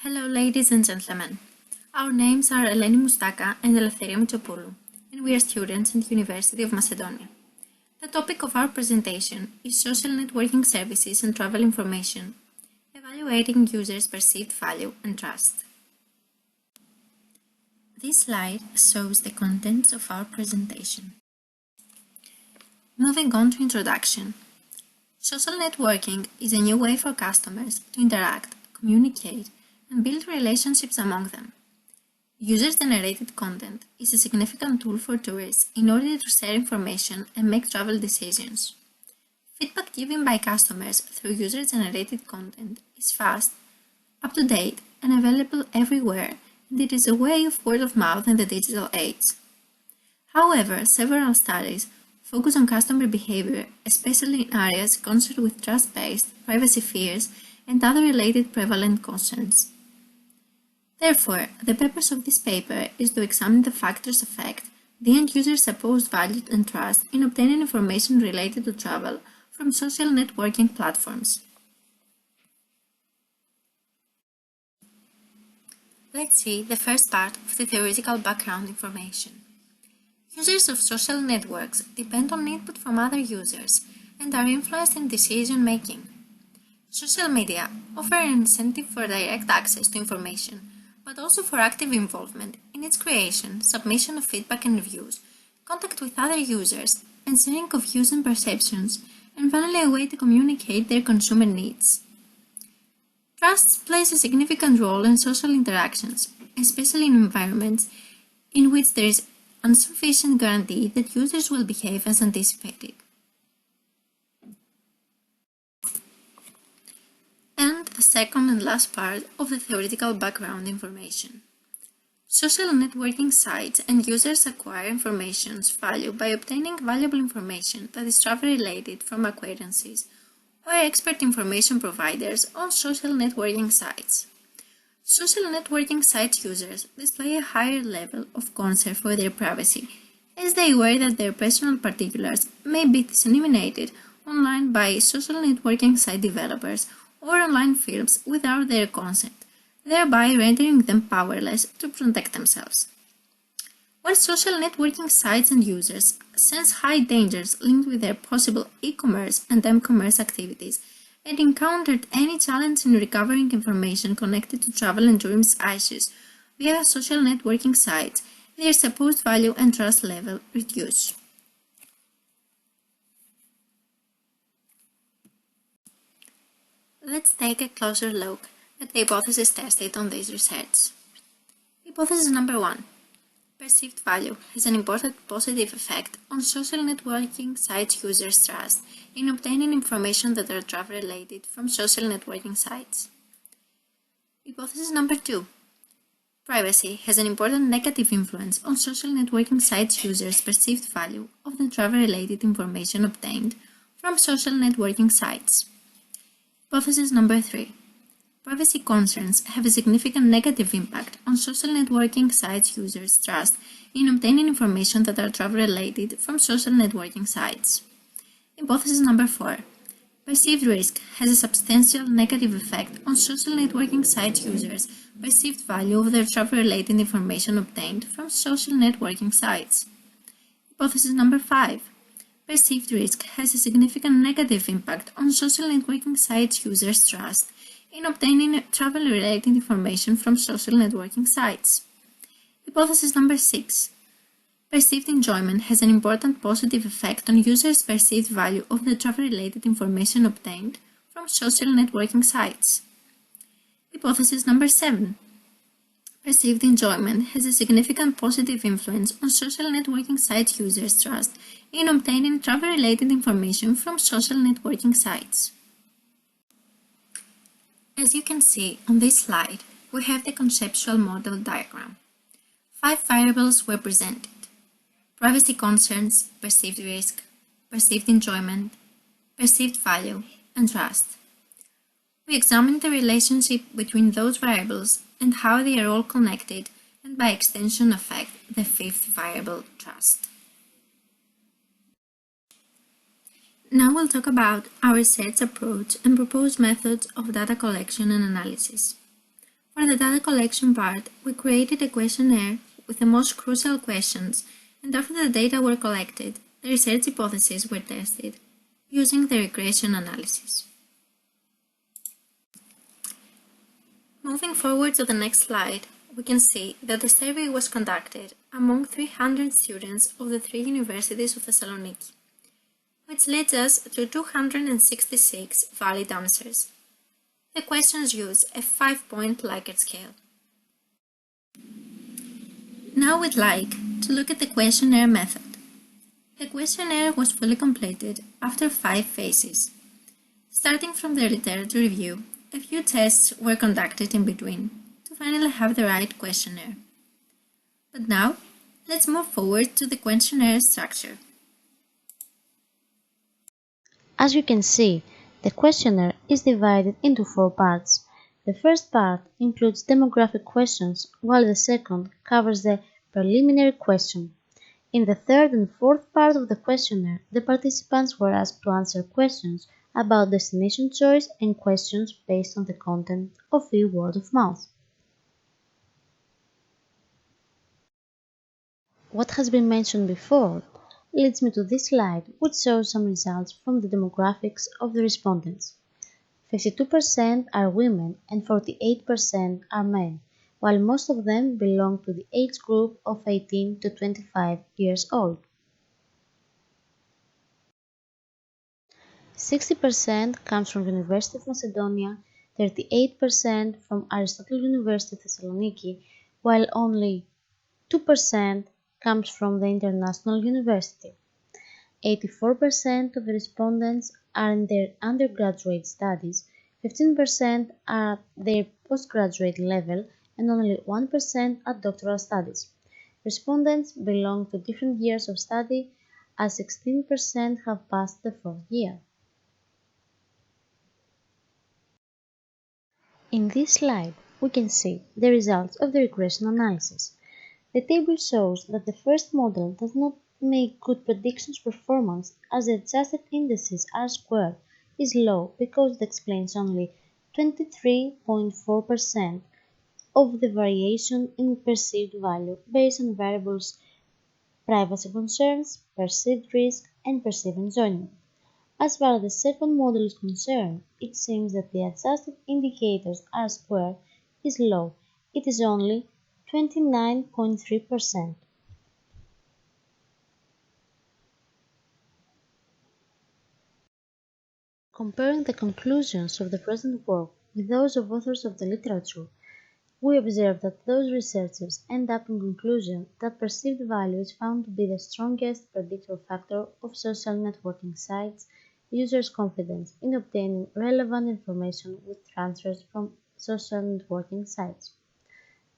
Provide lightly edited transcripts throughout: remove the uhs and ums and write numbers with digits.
Hello, ladies and gentlemen. Our names are Moustaka and Mitsopoulou, and we are students at the University of Macedonia. The topic of our presentation is Social Networking Services and Travel Information, evaluating users' perceived value and trust. This slide shows the contents of our presentation. Moving on to introduction. Social networking is a new way for customers to interact, communicate, and build relationships among them. User-generated content is a significant tool for tourists in order to share information and make travel decisions. Feedback given by customers through user-generated content is fast, up-to-date, and available everywhere, and it is a way of word of mouth in the digital age. However, several studies focus on customer behavior, especially in areas concerned with trust-based, privacy fears, and other related prevalent concerns. Therefore, the purpose of this paper is to examine the factors affect the end user's supposed value and trust in obtaining information related to travel from social networking platforms. Let's see the first part of the theoretical background information. Users of social networks depend on input from other users and are influenced in decision making. Social media offer an incentive for direct access to information, but also for active involvement in its creation, submission of feedback and reviews, contact with other users, and sharing of views and perceptions, and finally a way to communicate their consumer needs. Trust plays a significant role in social interactions, especially in environments in which there is insufficient guarantee that users will behave as anticipated. And the second and last part of the theoretical background information. Social networking sites and users acquire information's value by obtaining valuable information that is travel-related from acquaintances or expert information providers on social networking sites. Social networking site users display a higher level of concern for their privacy, as they worry that their personal particulars may be disseminated online by social networking site developers or online firms without their consent, thereby rendering them powerless to protect themselves. When social networking sites and users sense high dangers linked with their possible e-commerce and m-commerce activities and encountered any challenge in recovering information connected to travel and tourism issues via social networking sites, their supposed value and trust level reduce. Let's take a closer look at the hypothesis tested on this research. Hypothesis number 1. Perceived value has an important positive effect on social networking sites users' trust in obtaining information that are travel-related from social networking sites. Hypothesis number 2. Privacy has an important negative influence on social networking sites users' perceived value of the travel-related information obtained from social networking sites. Hypothesis number 3. Privacy concerns have a significant negative impact on social networking sites users' trust in obtaining information that are travel-related from social networking sites. Hypothesis number 4. Perceived risk has a substantial negative effect on social networking site users' perceived value of their travel-related information obtained from social networking sites. Hypothesis number 5. Perceived risk has a significant negative impact on social networking sites users' trust in obtaining travel-related information from social networking sites. Hypothesis number 6. Perceived enjoyment has an important positive effect on users' perceived value of the travel-related information obtained from social networking sites. Hypothesis number 7. Perceived enjoyment has a significant positive influence on social networking site users' trust in obtaining travel-related information from social networking sites. As you can see on this slide, we have the conceptual model diagram. 5 variables were presented: privacy concerns, perceived risk, perceived enjoyment, perceived value, and trust. We examined the relationship between those variables and how they are all connected and by extension affect the 5th variable, trust. Now we'll talk about our research approach and proposed methods of data collection and analysis. For the data collection part, we created a questionnaire with the most crucial questions, and after the data were collected, the research hypotheses were tested using the regression analysis. Moving forward to the next slide, we can see that the survey was conducted among 300 students of the three universities of Thessaloniki, which leads us to 266 valid answers. The questions use a 5-point Likert scale. Now we'd like to look at the questionnaire method. The questionnaire was fully completed after 5 phases. Starting from the literature review, a few tests were conducted in between to finally have the right questionnaire. But now, let's move forward to the questionnaire structure. As you can see, the questionnaire is divided into 4 parts. The first part includes demographic questions, while the second covers the preliminary question. In the third and fourth part of the questionnaire, the participants were asked to answer questions about destination choice and questions based on the content of the word of mouth. What has been mentioned before leads me to this slide, which shows some results from the demographics of the respondents. 52% are women and 48% are men, while most of them belong to the age group of 18 to 25 years old. 60% comes from University of Macedonia, 38% from Aristotle University Thessaloniki, while only 2% comes from the International University. 84% of the respondents are in their undergraduate studies, 15% are at their postgraduate level, and only 1% at doctoral studies. Respondents belong to different years of study, as 16% have passed the 4th year. In this slide, we can see the results of the regression analysis. The table shows that the first model does not make good predictions performance, as the adjusted indices R-squared is low because it explains only 23.4% of the variation in perceived value based on variables privacy concerns, perceived risk, and perceived enjoyment. As far as the second model is concerned, it seems that the adjusted indicators R-squared is low. It is only 29.3%. Comparing the conclusions of the present work with those of authors of the literature, we observe that those researchers end up in conclusion that perceived value is found to be the strongest predictor factor of social networking sites' users' confidence in obtaining relevant information with transfers from social networking sites.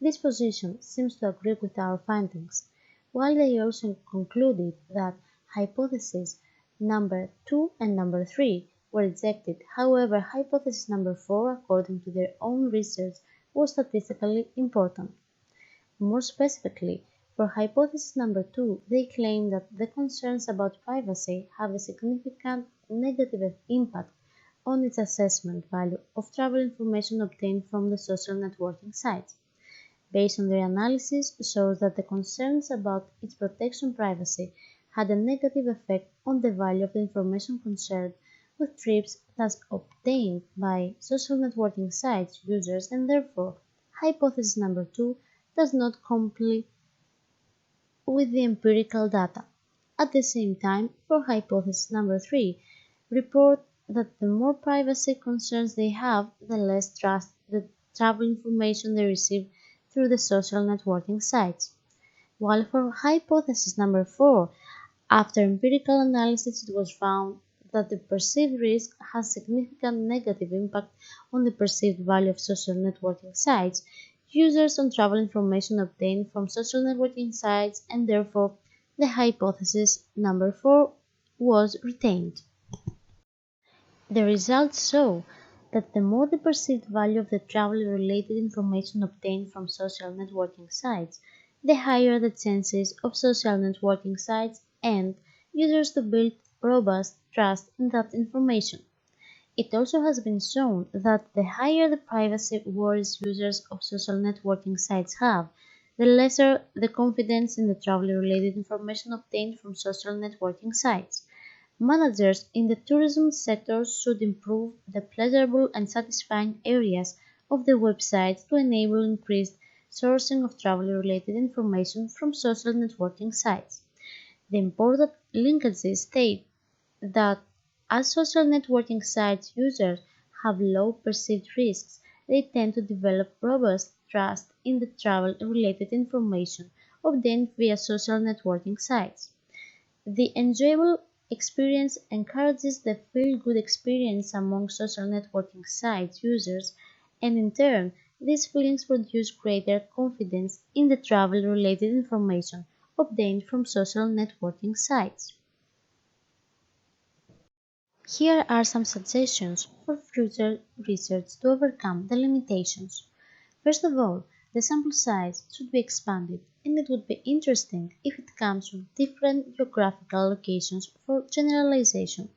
This position seems to agree with our findings, while they also concluded that hypothesis number 2 and number 3 were rejected. However, hypothesis number 4, according to their own research, was statistically important. More specifically, for hypothesis number 2, they claim that the concerns about privacy have a significant negative impact on its assessment value of travel information obtained from the social networking sites. Based on their analysis, shows that the concerns about its protection privacy had a negative effect on the value of the information concerned with trips thus obtained by social networking sites users, and therefore hypothesis number 2 does not comply with the empirical data. At the same time, for hypothesis number 3, report that the more privacy concerns they have, the less trust the travel information they receive through the social networking sites. While for hypothesis number 4, after empirical analysis it was found that the perceived risk has significant negative impact on the perceived value of social networking sites users on travel information obtained from social networking sites, and therefore the hypothesis number 4 was retained. The results show that the more the perceived value of the travel-related information obtained from social networking sites, the higher the chances of social networking sites and users to build robust trust in that information. It also has been shown that the higher the privacy worries users of social networking sites have, the lesser the confidence in the travel-related information obtained from social networking sites. Managers in the tourism sector should improve the pleasurable and satisfying areas of the websites to enable increased sourcing of travel-related information from social networking sites. The important linkages state that as social networking sites users have low perceived risks, they tend to develop robust trust in the travel-related information obtained via social networking sites. The enjoyable experience encourages the feel-good experience among social networking sites users, and in turn, these feelings produce greater confidence in the travel-related information obtained from social networking sites. Here are some suggestions for future research to overcome the limitations. First of all, the sample size should be expanded, and it would be interesting if it comes from different geographical locations for generalization.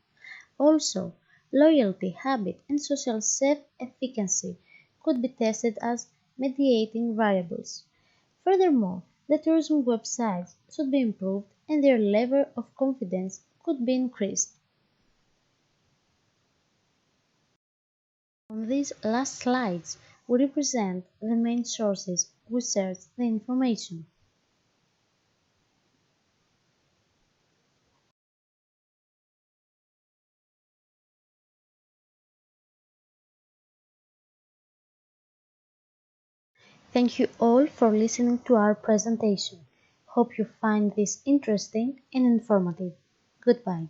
Also, loyalty, habit, and social self-efficacy could be tested as mediating variables. Furthermore, the tourism websites should be improved and their level of confidence could be increased. On these last slides, we represent the main sources we searched the information. Thank you all for listening to our presentation. Hope you find this interesting and informative. Goodbye.